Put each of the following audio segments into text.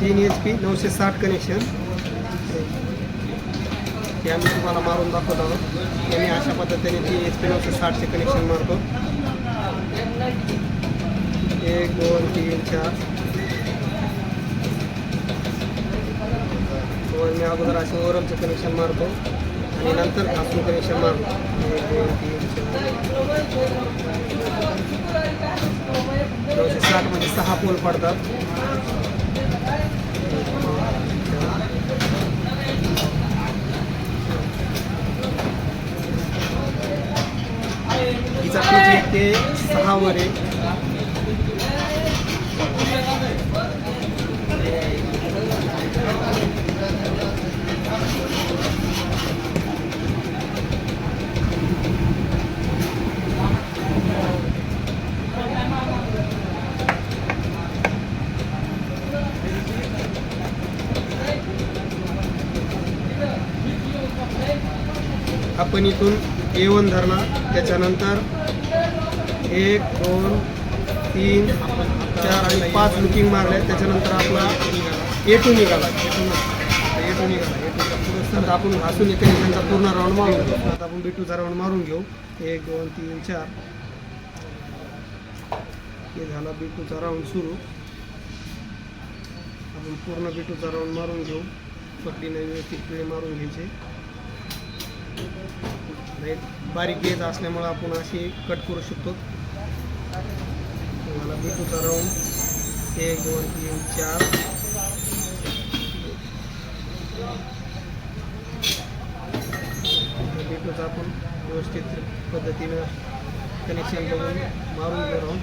3 HP 960 connection हे आम्ही तुम्हाला मारून दाखवत आहोत. मी अशा पद्धतीने 3 HP 960चे कनेक्शन मारतो. 1 2 3 4 वर मी अगोदर असे ओरमचं कनेक्शन मारतो आणि नंतर घासून कनेक्शन मारतो. 1 2 3 4 960 मध्ये 6 पोल पडतात. हिचा पीच ते 6 वर आहे. आपण इथून A1 धरला, त्याच्यानंतर 1 2 3 4 आणि 5 लुकिंग मारल्या. त्याच्यानंतर आपला A2 निघाला. तर आपण घासून इथे त्यांचा पूर्ण राऊंड मारून घेऊ. आता आपण B2चा राऊंड मारून घेऊ. 1 2 3 4 हे झाला B2चा राऊंड सुरू. आपण पूर्ण B2चा राऊंड मारून घेऊ. पट्टीने व्यवस्थित पिळे मारून घ्यायचे. बारीक गेज असल्यामुळे आपण अशी कट करू शकतो. मला B2चा राऊंड 1 2 3 4 B2चा आपण व्यवस्थित पद्धतीनं कनेक्शन करून मारून घेऊ राऊंड.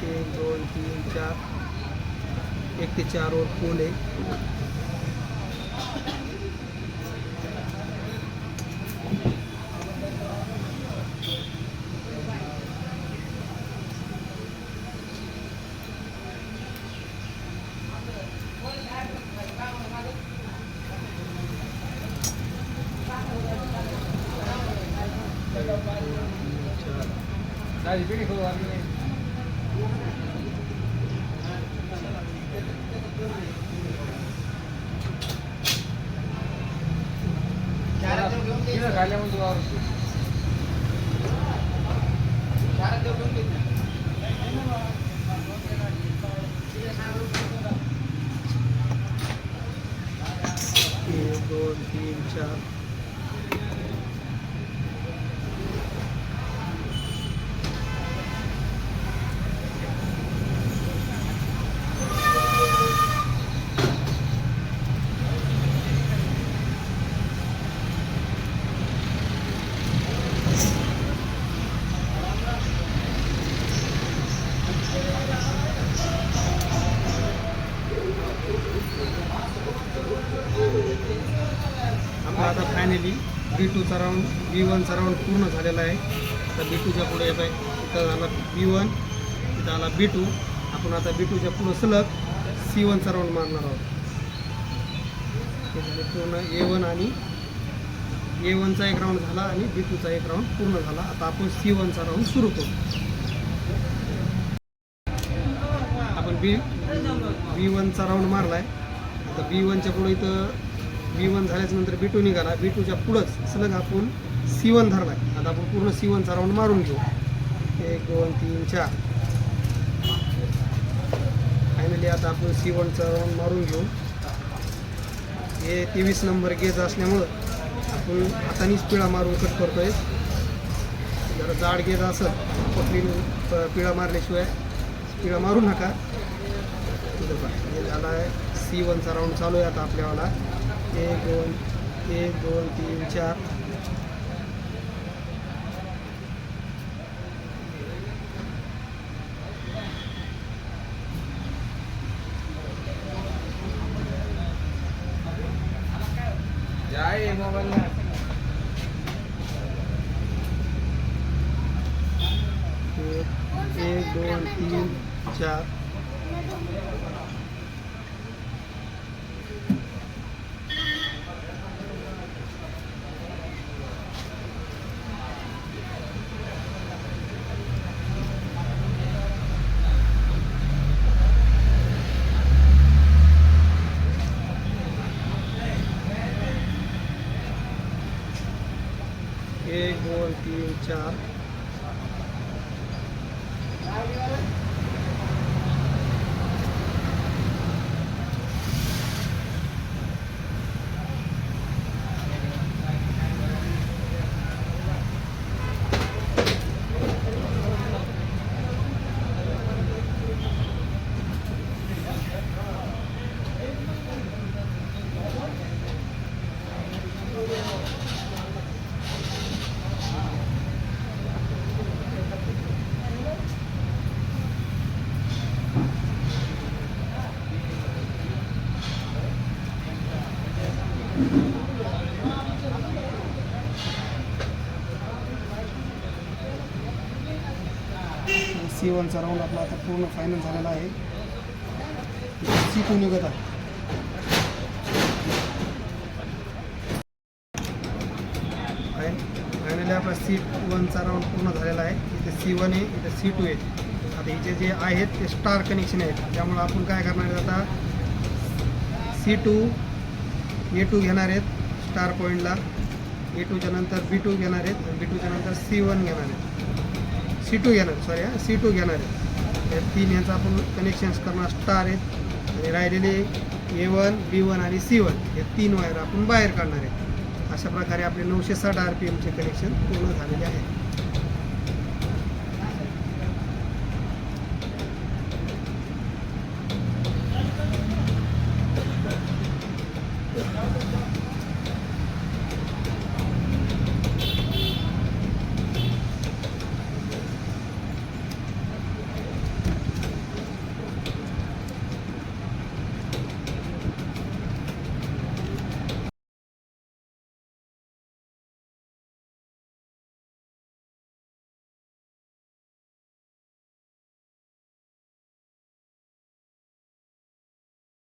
एक 2 3 4 1 ते 4 वर पोल आहे. आता फायनली B2चा राऊंड B1चा राऊंड पूर्ण झालेला आहे. तर B2च्या पुढे येत आहे. इथं झाला B1, इथं आला B2. आपण आता B2च्या पुढं सलग C1चा राऊंड मारणार आहोत. हे झाले पूर्ण A1 आणि A1चा एक राऊंड झाला आणि B2चा एक राऊंड पूर्ण झाला. आता आपण C1चा राऊंड सुरू करू. आपण B1चा राऊंड मारला आहे. आता B1च्या पुढे इथं B1 झाल्याच्यानंतर B2 निघाला. B2च्या पुढंच सलग आपण C1 धरला आहे. आता आपण पूर्ण C1चा राऊंड मारून घेऊ. 1 2 3 4 फायनली आता आपण C1चा राऊंड मारून घेऊ. हे 23 नंबर गेज असल्यामुळं आपण हातानेच पिळा मारून कट करतोय. जरा जाड गेज असेल पकडीने पिळा मारल्याशिवाय पिळा मारू नका. हे झाला आहे C1चा राऊंड चालू आहे आता आपल्याला. 1 2 3 4 जाए मोबाइल 1 2 3 4 1 1 2 3 4 C1चा राऊंड आपला आता पूर्ण फायनल झालेला आहे. C2 निघत आहे. फायनली आपला C1चा राऊंड पूर्ण झालेला आहे. इथे C1 आहे, इथे C2 आहे. आता इथे जे आहेत ते स्टार कनेक्शन आहेत, त्यामुळे आपण काय करणार आहे आता C2 A2 घेणार आहेत स्टार पॉईंटला, A2च्या नंतर B2 घेणार आहेत आणि B2च्या नंतर C1 घेणार आहेत, C2 घेणार C2 घेणार आहेत. या 3 यांचं आपण कनेक्शन्स करणार स्टार आहेत आणि राहिलेले A1 B1 आणि C1 हे 3 वायर आपण बाहेर काढणार आहेत. अशा प्रकारे आपले 960 RPMचे कनेक्शन पूर्ण झालेले आहे.